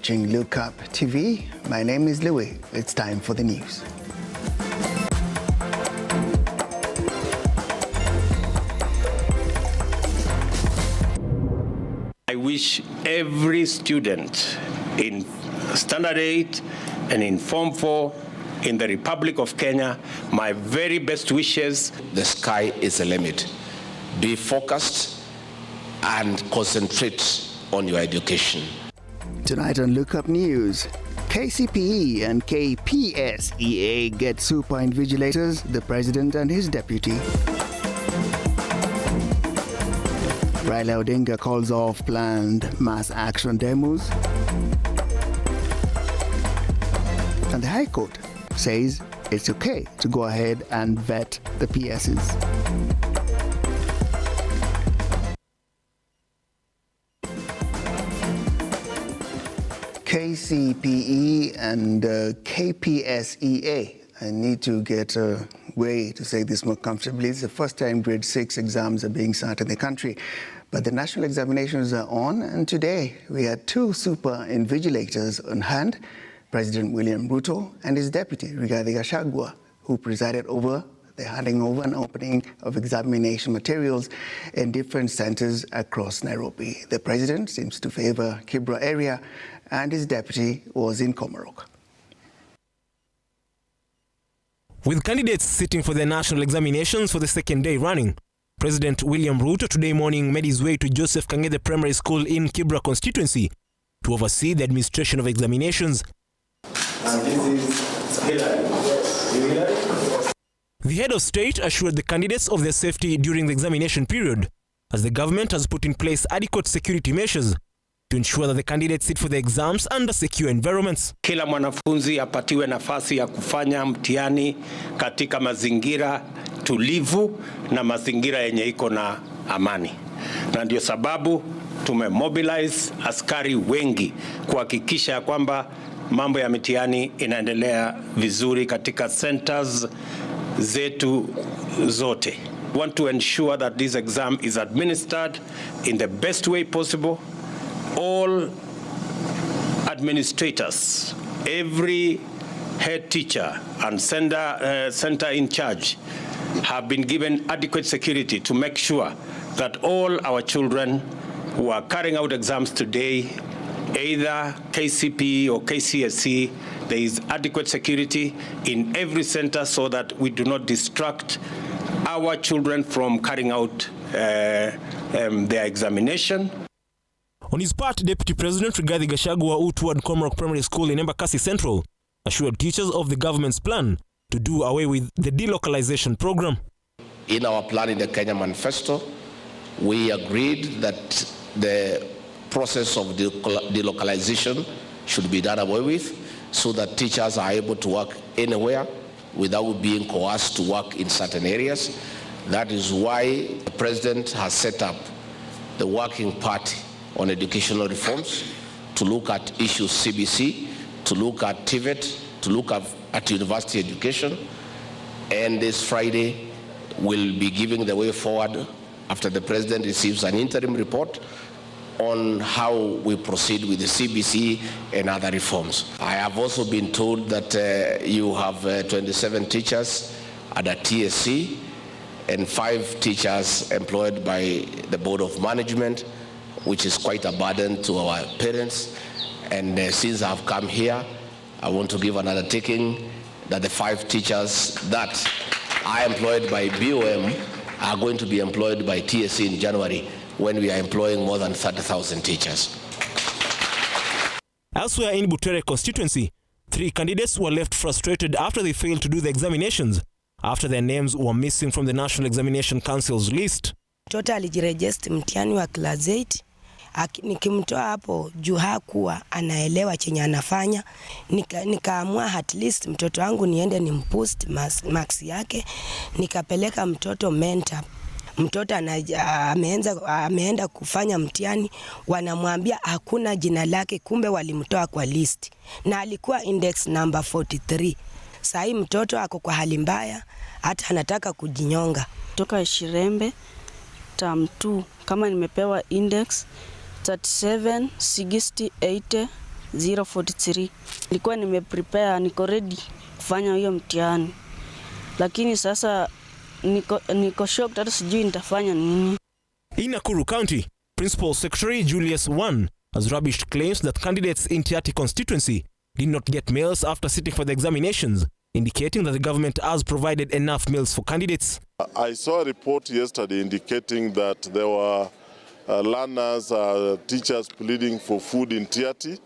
watching Lookuptv. My name is Louis. It's time for the news. I wish every student in Standard 8 and in Form 4 in the Republic of Kenya my very best wishes. The sky is the limit. Be focused and concentrate on your education. Tonight on Lookup News, KCPE and KPSEA get super invigilators, the president and his deputy. Raila Odinga calls off planned mass action demos. And the High Court says it's okay to go ahead and vet the PSs. KCPE and KPSEA. I need to get a way to say this more comfortably. It's the first time grade 6 exams are being sat in the country. But the national examinations are on, and today we had two super invigilators on hand, President William Ruto and his deputy, Rigathi Gachagua, who presided over the handing over and opening of examination materials in different centers across Nairobi. The president seems to favor Kibra area, and his deputy was in Komarok. With candidates sitting for their national examinations for the second day running, President William Ruto today morning made his way to Joseph Kang'ethe Primary School in Kibra constituency to oversee the administration of examinations. And this is Hillary. The head of state assured the candidates of their safety during the examination period, as the government has put in place adequate security measures to ensure that the candidates sit for the exams under secure environments. Kila mwanafunzi apatiwe nafasi ya kufanya mtihani katika mazingira tulivu na mazingira yenye iko na amani. Na ndio sababu tumemobilize askari wengi kuhakikisha kwamba mambo ya mitihani inaendelea vizuri katika centers zetu zote. We want to ensure that this exam is administered in the best way possible. All administrators, every head teacher and center in charge have been given adequate security to make sure that all our children who are carrying out exams today, either KCPE or KCSE, there is adequate security in every center so that we do not distract our children from carrying out their examination. On his part, Deputy President Rigathi Gachagua, who toured Komarok Primary School in Embakasi Central, assured teachers of the government's plan to do away with the delocalization program. In our plan in the Kenya Manifesto, we agreed that the process of delocalization should be done away with so that teachers are able to work anywhere without being coerced to work in certain areas. That is why the President has set up the Working Party on educational reforms to look at issues CBC, to look at TVET, to look at university education. And this Friday, we'll be giving the way forward after the President receives an interim report on how we proceed with the CBC and other reforms. I have also been told that you have 27 teachers at a TSC and 5 teachers employed by the Board of Management, which is quite a burden to our parents. And since I've come here, I want to give another taking that the 5 teachers that are employed by BOM are going to be employed by TSC in January, when we are employing more than 30,000 teachers. Elsewhere in Butere constituency, 3 candidates were left frustrated after they failed to do the examinations after their names were missing from the National Examination Council's list. Mtoto alijirejesti mtihani wa class 8. Nikimtoa hapo juu hakuwa anaelewa chenye anafanya, nikaamua at least mtoto wangu niende nimboost marks yake. Nikapeleka mtoto mentor. Mtoto ameenda kufanya mtihani, wanamwambia hakuna jina lake, kumbe walimtoa kwa list na alikuwa index number 43. Sasa hii mtoto ako kwa hali mbaya, hata anataka kujinyonga. Toka Shirembe term 2 kama nimepewa index 37 60 80 043. Nilikuwa nimeprepare, niko ready kufanya hiyo mtihani. Lakini sasa niko shocked, hata sijui nitafanya nini. In Nakuru County, Principal Secretary Julius Wan has rubbished claims that candidates in Tiaty constituency did not get meals after sitting for the examinations, indicating that the government has provided enough meals for candidates. I saw a report yesterday indicating that there were learners, teachers pleading for food in Tiaty,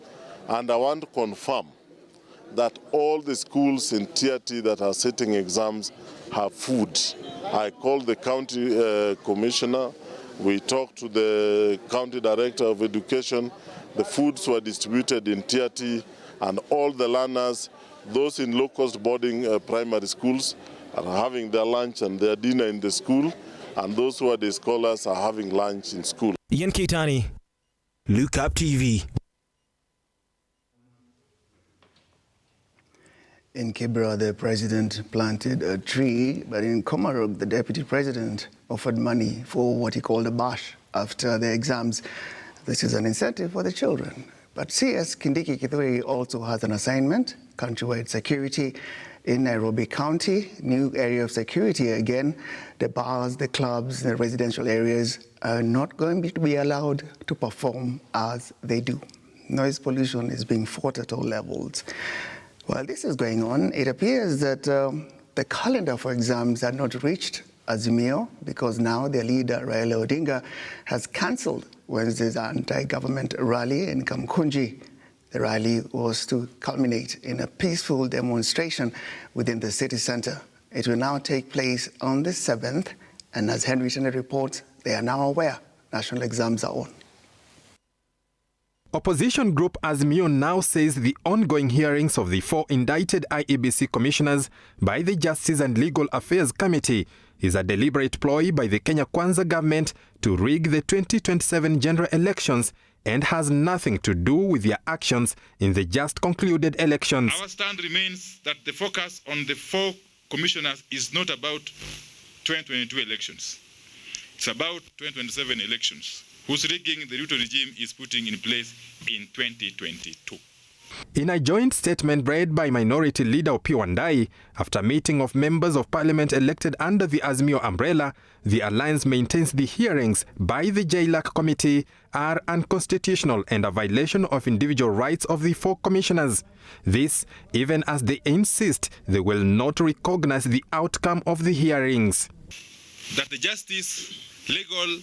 and I want to confirm that all the schools in Tiaty that are sitting exams have food. I called the county commissioner, we talked to the county director of education, the foods were distributed in Tiaty, and all the learners, those in low-cost boarding primary schools, are having their lunch and their dinner in the school, and those who are the scholars are having lunch in school. Ian Keitani, Lookuptv. In Kibra, the president planted a tree, but in Komarug, the deputy president offered money for what he called a bash after the exams. This is an incentive for the children. But CS Kindiki Kithure also has an assignment, countrywide security. In Nairobi County, new area of security again. The bars, the clubs, the residential areas are not going to be allowed to perform as they do. Noise pollution is being fought at all levels. While this is going on, it appears that the calendar for exams had not reached Azimio because now their leader, Raila Odinga, has cancelled Wednesday's anti-government rally in Kamkunji. The rally was to culminate in a peaceful demonstration within the city centre. It will now take place on the 7th, and as Henry Tene reports, they are now aware national exams are on. Opposition group Azimio now says the ongoing hearings of the 4 indicted IEBC commissioners by the Justice and Legal Affairs Committee is a deliberate ploy by the Kenya Kwanza government to rig the 2027 general elections and has nothing to do with their actions in the just concluded elections. Our stand remains that the focus on the 4 commissioners is not about 2022 elections. It's about 2027 elections, whose rigging the Ruto regime is putting in place in 2022. In a joint statement read by Minority Leader Opiyo Wandayi, after a meeting of members of parliament elected under the Azimio umbrella, the alliance maintains the hearings by the JLAC committee are unconstitutional and a violation of individual rights of the 4 commissioners. This, even as they insist they will not recognize the outcome of the hearings. That the Justice, Legal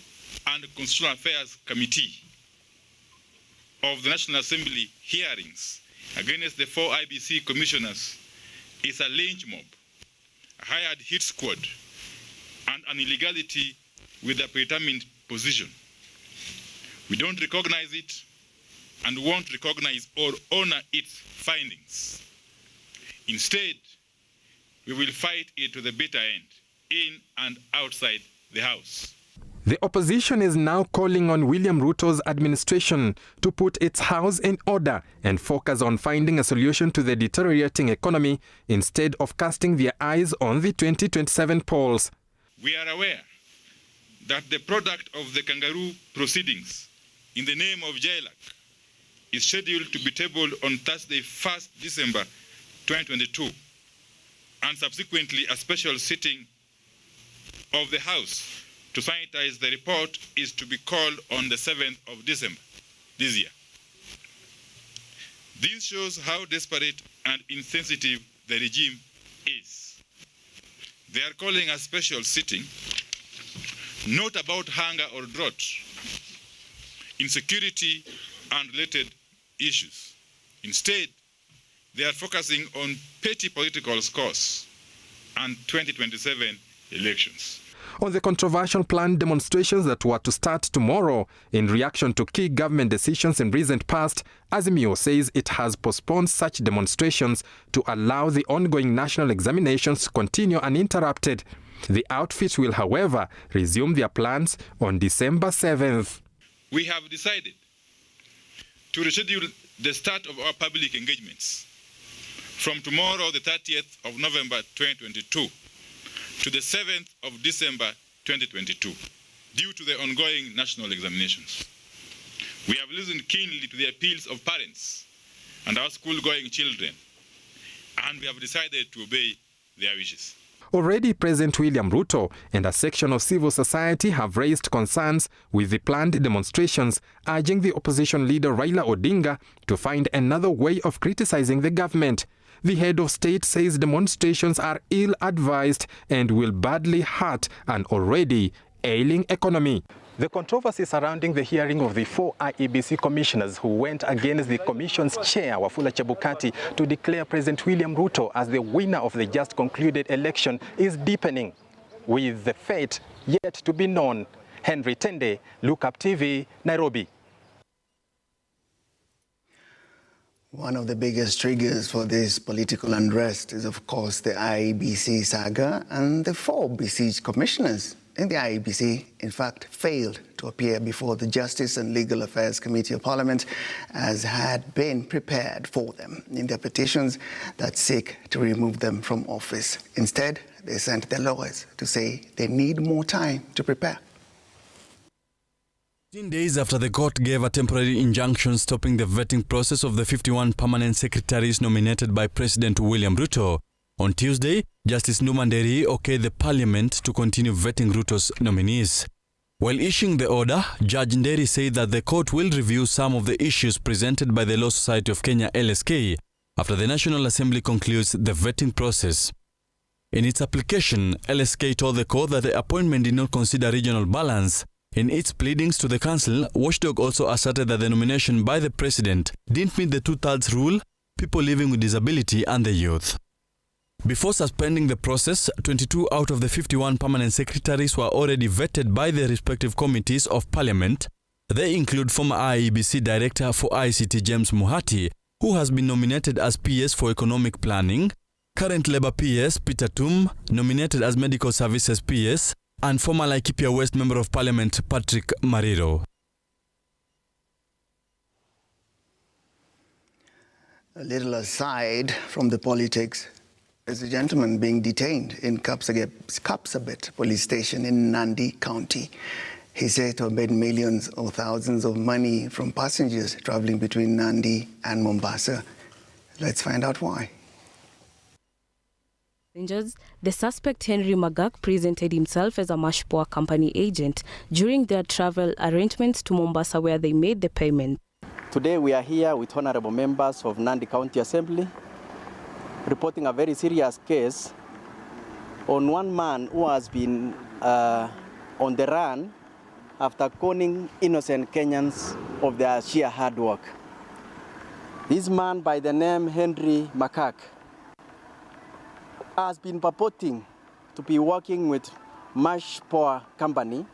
and Constitutional Affairs Committee of the National Assembly hearings against the 4 IBC commissioners is a lynch mob, a hired hit squad, and an illegality with a predetermined position. We don't recognize it and won't recognize or honor its findings. Instead, we will fight it to the bitter end, in and outside the House. The opposition is now calling on William Ruto's administration to put its house in order and focus on finding a solution to the deteriorating economy instead of casting their eyes on the 2027 polls. We are aware that the product of the kangaroo proceedings in the name of JLAC is scheduled to be tabled on Thursday, 1st December 2022, and subsequently a special sitting of the House to sanitize the report is to be called on the 7th of December this year. This shows how desperate and insensitive the regime is. They are calling a special sitting not about hunger or drought, insecurity and related issues. Instead, they are focusing on petty political scores and 2027 elections. On the controversial planned demonstrations that were to start tomorrow in reaction to key government decisions in recent past, Azimio says it has postponed such demonstrations to allow the ongoing national examinations to continue uninterrupted. The outfit will, however, resume their plans on December 7th. We have decided to reschedule the start of our public engagements from tomorrow, the 30th of November 2022, to the 7th of December 2022, due to the ongoing national examinations. We have listened keenly to the appeals of parents and our school-going children, and we have decided to obey their wishes. Already, President William Ruto and a section of civil society have raised concerns with the planned demonstrations, urging the opposition leader Raila Odinga to find another way of criticizing the government. The head of state says demonstrations are ill-advised and will badly hurt an already ailing economy. The controversy surrounding the hearing of the 4 IEBC commissioners who went against the commission's chair, Wafula Chebukati, to declare President William Ruto as the winner of the just concluded election is deepening, with the fate yet to be known. Henry Tende, Lookuptv, Nairobi. One of the biggest triggers for this political unrest is, of course, the IEBC saga, and the 4 besieged commissioners in the IEBC, in fact, failed to appear before the Justice and Legal Affairs Committee of Parliament, as had been prepared for them in their petitions that seek to remove them from office. Instead, they sent their lawyers to say they need more time to prepare. 15 days after the court gave a temporary injunction stopping the vetting process of the 51 permanent secretaries nominated by President William Ruto, on Tuesday, Justice Nderi okayed the parliament to continue vetting Ruto's nominees. While issuing the order, Judge Nderi said that the court will review some of the issues presented by the Law Society of Kenya (LSK) after the National Assembly concludes the vetting process. In its application, LSK told the court that the appointment did not consider regional balance. In its pleadings to the council, Watchdog also asserted that the nomination by the president didn't meet the 2/3 rule, people living with disability and the youth. Before suspending the process, 22 out of the 51 permanent secretaries were already vetted by the respective committees of parliament. They include former IEBC Director for ICT James Muhati, who has been nominated as PS for Economic Planning, current Labour PS Peter Tum, nominated as Medical Services PS, and former Laikipia West Member of Parliament Patrick Mariro. A little aside from the politics, there's a gentleman being detained in Kapsabet police station in Nandi County. He's said to have made millions or thousands of money from passengers traveling between Nandi and Mombasa. Let's find out why. The suspect Henry Magak presented himself as a Mashpoa company agent during their travel arrangements to Mombasa, where they made the payment. Today we are here with honorable members of Nandi County Assembly reporting a very serious case on one man who has been on the run after conning innocent Kenyans of their sheer hard work. This man by the name Henry Magak has been purporting to be working with Mashpoa Company,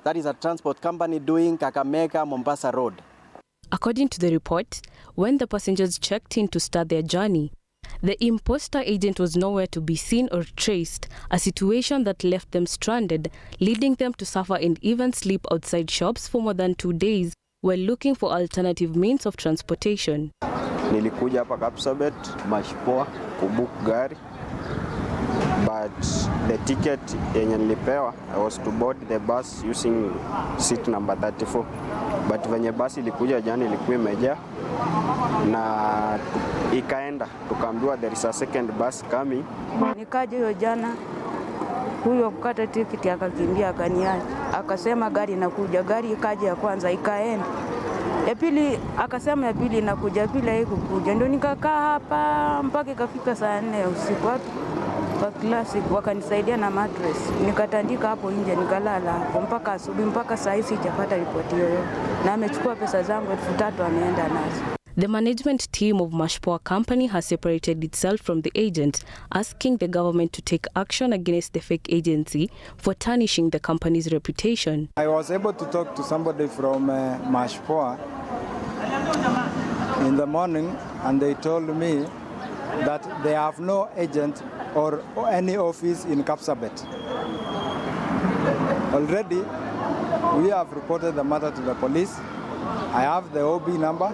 that is a transport company doing Kakamega-Mombasa Road. According to the report, when the passengers checked in to start their journey, the imposter agent was nowhere to be seen or traced, a situation that left them stranded, leading them to suffer and even sleep outside shops for more than 2 days while looking for alternative means of transportation. Nilikuja hapa Kapsabet, Mashpoa, kubook gari, but the ticket yenye nilipewa, I was to board the bus using seat number 34. But venye basi ilikuja jana ilikuwa imejaa na ikaenda, tukaambiwa there is a second bus coming. Nikaja hiyo jana, huyo kukata tiketi akakimbia akaniacha. Akasema gari inakuja, gari ikaja ya kwanza ikaenda. Ya pili akasema ya pili inakuja, ya pili haikukuja. Ndio nikakaa hapa mpaka ikafika saa 4 ya usiku. Kwa classic wakanisaidia na mattress. Nikatandika hapo nje nikalala hapo mpaka asubuhi, mpaka saa hizi sijapata ripoti yoyote. Na amechukua pesa zangu 3,000 ameenda nazo. The management team of Mashpoa Company has separated itself from the agent, asking the government to take action against the fake agency for tarnishing the company's reputation. I was able to talk to somebody from Mashpoa in the morning, and they told me that they have no agent or any office in Kapsabet. Already, we have reported the matter to the police. I have the OB number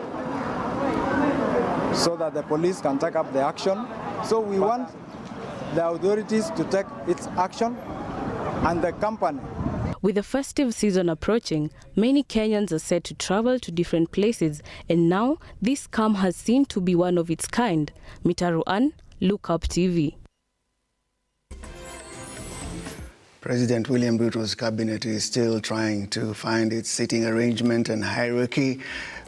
so that the police can take up the action. So we want the authorities to take its action and the company. With the festive season approaching, many Kenyans are set to travel to different places, and now this scam has seemed to be one of its kind. Mitaruan, Lookuptv. President William Ruto's cabinet is still trying to find its seating arrangement and hierarchy,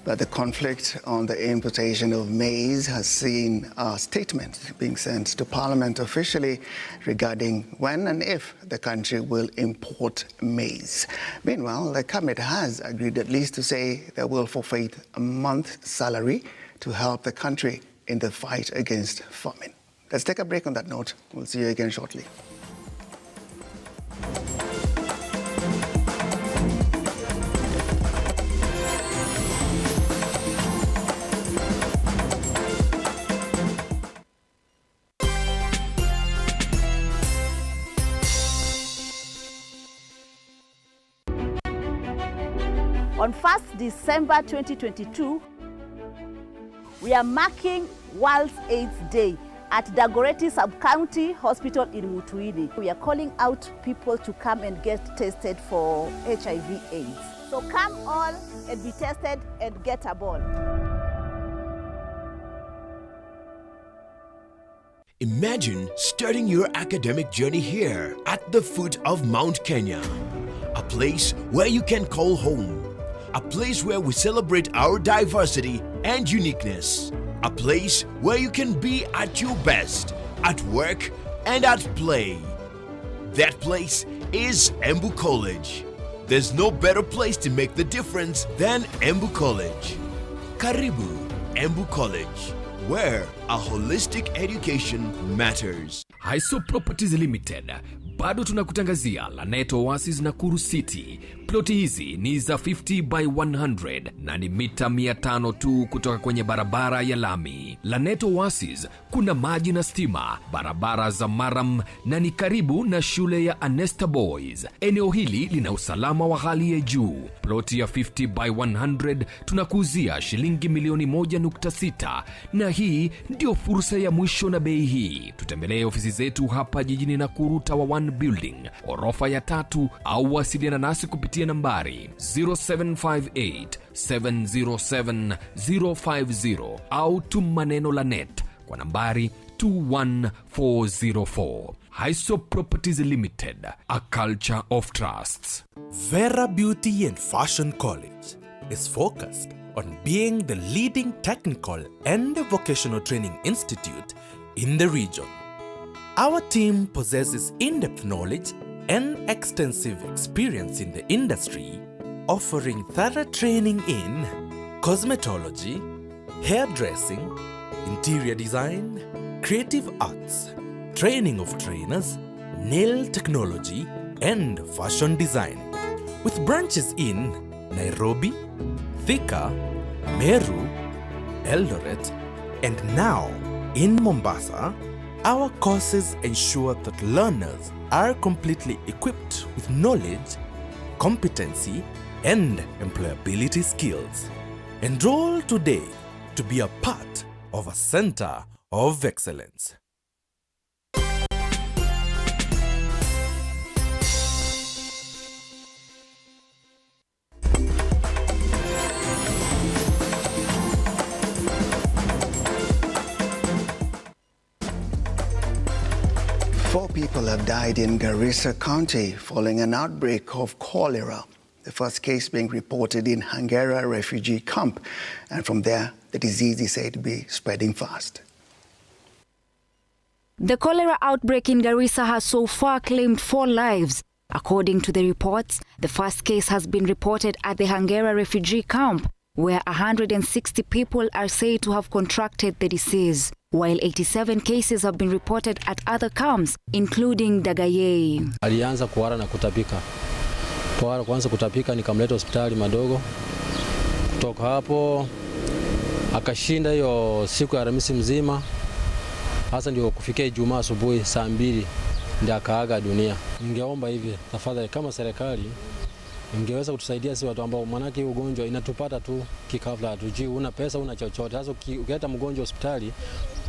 but the conflict on the importation of maize has seen a statement being sent to Parliament officially regarding when and if the country will import maize. Meanwhile, the cabinet has agreed at least to say they will forfeit a month's salary to help the country in the fight against famine. Let's take a break on that note. We'll see you again shortly. On 1st December 2022, we are marking World AIDS Day at Dagoretti Sub-County Hospital in Mutuini. We are calling out people to come and get tested for HIV/AIDS. So come all and be tested and get a ball. Imagine starting your academic journey here at the foot of Mount Kenya, a place where you can call home. A place where we celebrate our diversity and uniqueness. A place where you can be at your best, at work and at play. That place is Embu College. There's no better place to make the difference than Embu College. Karibu Embu College, where a holistic education matters. Haiso Properties Limited. Bado tunakutangazia Lanet Oasis Nakuru City. Ploti hizi ni za 50 by 100 na ni mita 500 tu kutoka kwenye barabara ya lami. Lanet Oasis kuna maji na stima, barabara za maram na ni karibu na shule ya Anesta Boys. Eneo hili lina usalama wa hali ya juu. Ploti ya 50 by 100 tunakuuzia shilingi milioni 1.6 na hii ndio fursa ya mwisho na bei hii. Tutembelee ofisi zetu hapa jijini Nakuru Tower 1 Building, orofa ya 3 au wasiliana nasi kupitia nambari 0758 707 050 au tuma neno Lanet kwa nambari 21404. Haiso Properties Limited, a culture of trusts. Vera Beauty and Fashion College is focused on being the leading technical and vocational training institute in the region. Our team possesses in-depth knowledge and extensive experience in the industry, offering thorough training in cosmetology, hairdressing, interior design, creative arts, training of trainers, nail technology, and fashion design. With branches in Nairobi, Thika, Meru, Eldoret, and now in Mombasa, our courses ensure that learners are completely equipped with knowledge, competency, and employability skills. Enroll today to be a part of a center of excellence. Four people have died in Garissa County following an outbreak of cholera. The first case being reported in Hangera refugee camp. And from there, the disease is said to be spreading fast. The cholera outbreak in Garissa has so far claimed 4 lives. According to the reports, the first case has been reported at the Hangera refugee camp, where 160 people are said to have contracted the disease, while 87 cases have been reported at other camps, including Dagaye. Alianza kuhara na kutapika. Kwanza kutapika nikamleta hospitali madogo. Kutoka hapo akashinda hiyo siku ya Alhamisi mzima. Hasa ndio kufikia Ijumaa asubuhi saa 2 ndio akaaga dunia. Ningeomba hivi tafadhali, kama serikali ingeweza kutusaidia si watu ambao manake ugonjwa inatupata tu kikafla, hatujui, una pesa una chochote. Sasa ukileta mgonjwa hospitali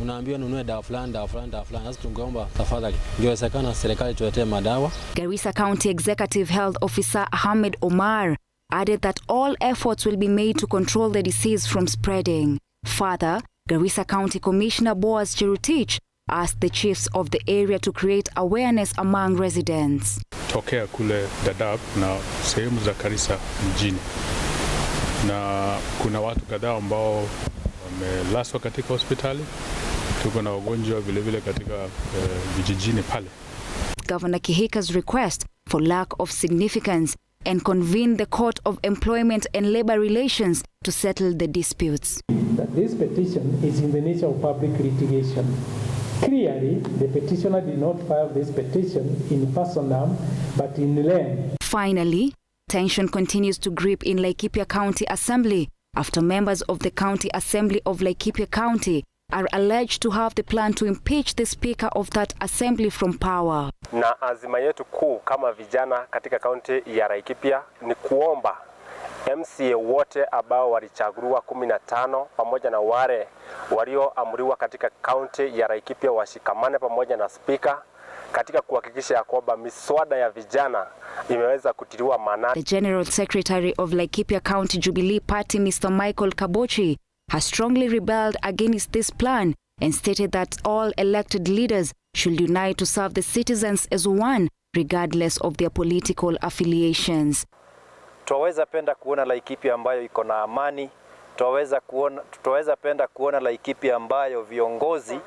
unaambiwa nunue dawa fulani. Sasa tungeomba tafadhali ingewezekana serikali tuletee madawa. Garissa County Executive Health Officer Ahmed Omar added that all efforts will be made to control the disease from spreading. Further, Garissa County Commissioner Boaz Cherutich asked the chiefs of the area to create awareness among residents. Tokea kule Dadaab na sehemu za Garissa mjini, na kuna watu kadhaa ambao wamelaswa katika hospitali. Tuko na wagonjwa vile vile katika vijijini pale. Governor Kihika's request for lack of significance and convened the Court of Employment and Labor Relations to settle the disputes. This petition is in the nature of public litigation. Clearly, the petitioner did not file this petition in personam, but in name. Finally, tension continues to grip in Laikipia County Assembly after members of the County Assembly of Laikipia County are alleged to have the plan to impeach the Speaker of that Assembly from power. Na azima yetu kuu kama vijana katika kaunti ya Laikipia ni kuomba MCA wote ambao walichaguliwa 15 pamoja na wale walioamriwa katika kaunti ya Laikipia washikamane pamoja na Speaker katika kuhakikisha kwamba miswada ya vijana imeweza kutiliwa maanani. The General Secretary of Laikipia County Jubilee Party, Mr. Michael Kabochi, has strongly rebelled against this plan and stated that all elected leaders should unite to serve the citizens as one, regardless of their political affiliations. Tuweza penda kuona Laikipia ambayo iko na amani. Tuweza penda kuona Laikipia ambayo viongozi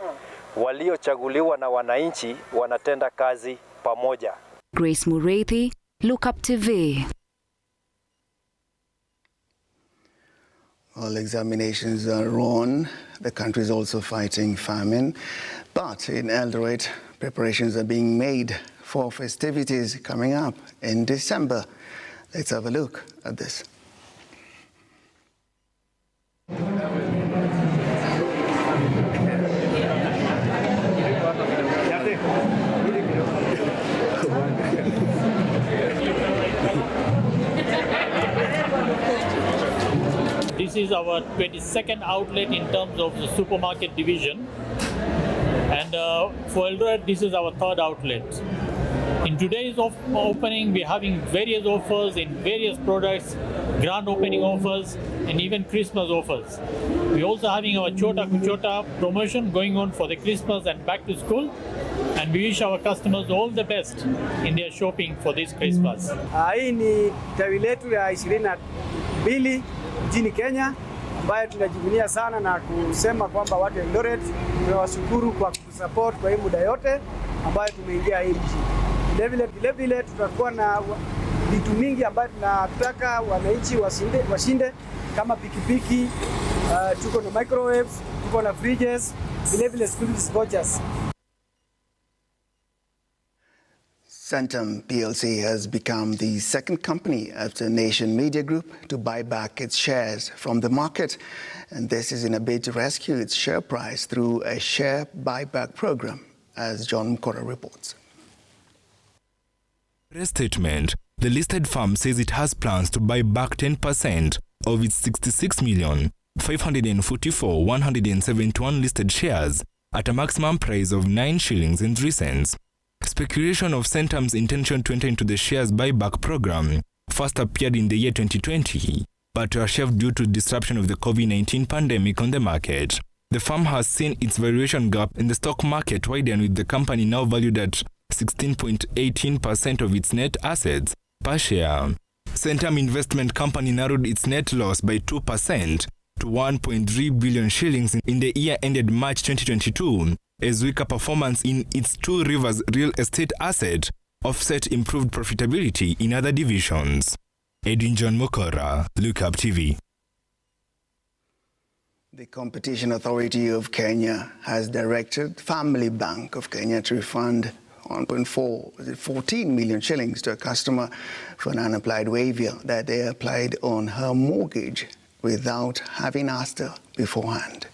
waliochaguliwa na wananchi wanatenda kazi pamoja. Grace Mureithi, Lookuptv. All examinations are on. The country is also fighting famine. But in Eldoret, preparations are being made for festivities coming up in December. Let's have a look at this. This is our 22nd outlet in terms of the supermarket division, and for Eldoret this is our 3rd outlet. In today's opening we're having various offers in various products, grand opening offers and even Christmas offers. We're also having our Chota Kuchota promotion going on for the Christmas and back to school, and we wish our customers all the best in their shopping for this Christmas. Hii ni tawi letu ya 22 nchini Kenya ambayo tunajivunia sana na kusema kwamba watu wa Eldoret tunawashukuru kwa kusupport kwa hii muda yote ambayo tumeingia hii mji. Vile vile tutakuwa na vitu mingi ambayo tunataka wananchi washinde kama pikipiki, tuko na microwaves, tuko na fridges, vile school vouchers. Centum PLC has become the second company after Nation Media Group to buy back its shares from the market. And this is in a bid to rescue its share price through a share buyback program, as John Mkora reports. In a statement, the listed firm says it has plans to buy back 10% of its 66,544,171 listed shares at a maximum price of 9 shillings and 3 cents. Speculation of Centum's intention to enter into the shares buyback program first appeared in the year 2020, but were shelved due to disruption of the COVID-19 pandemic on the market. The firm has seen its valuation gap in the stock market widen, with the company now valued at 16.18% of its net assets per share. Centum Investment Company narrowed its net loss by 2% to 1.3 billion shillings in the year ended March 2022, as weaker performance in its Two Rivers real estate asset offset improved profitability in other divisions. Edwin John Mokora, Lookuptv. The Competition Authority of Kenya has directed Family Bank of Kenya to refund 14 million shillings to a customer for an unapplied waiver that they applied on her mortgage without having asked her beforehand.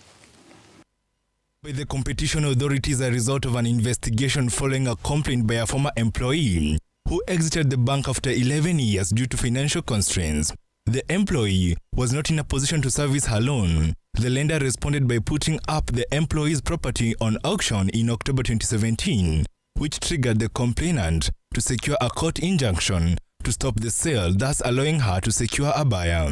By the Competition Authority as a result of an investigation following a complaint by a former employee who who exited the bank after 11 years due to financial constraints. The employee was not in a position to service her loan. The lender responded by putting up the employee's property on auction in October 2017, which triggered the complainant to secure a court injunction to stop the sale, thus allowing her to secure a buyer.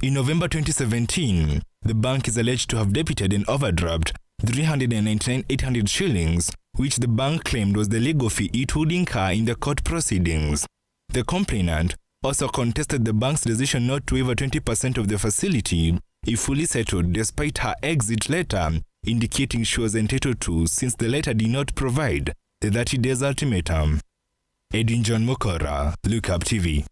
In November 2017, the bank is alleged to have debited an overdraft 399,800 shillings, which the bank claimed was the legal fee it would incur in the court proceedings. The complainant also contested the bank's decision not to waive 20% of the facility if fully settled, despite her exit letter indicating she was entitled to, since the letter did not provide the 30 days ultimatum. Edwin John Mokora, Lookuptv.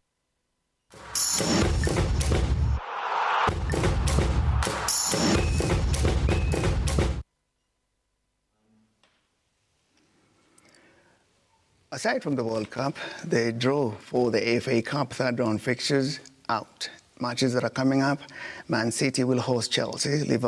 Aside from the World Cup, the draw for the FA Cup third-round fixtures out. Matches that are coming up: Man City will host Chelsea, Liverpool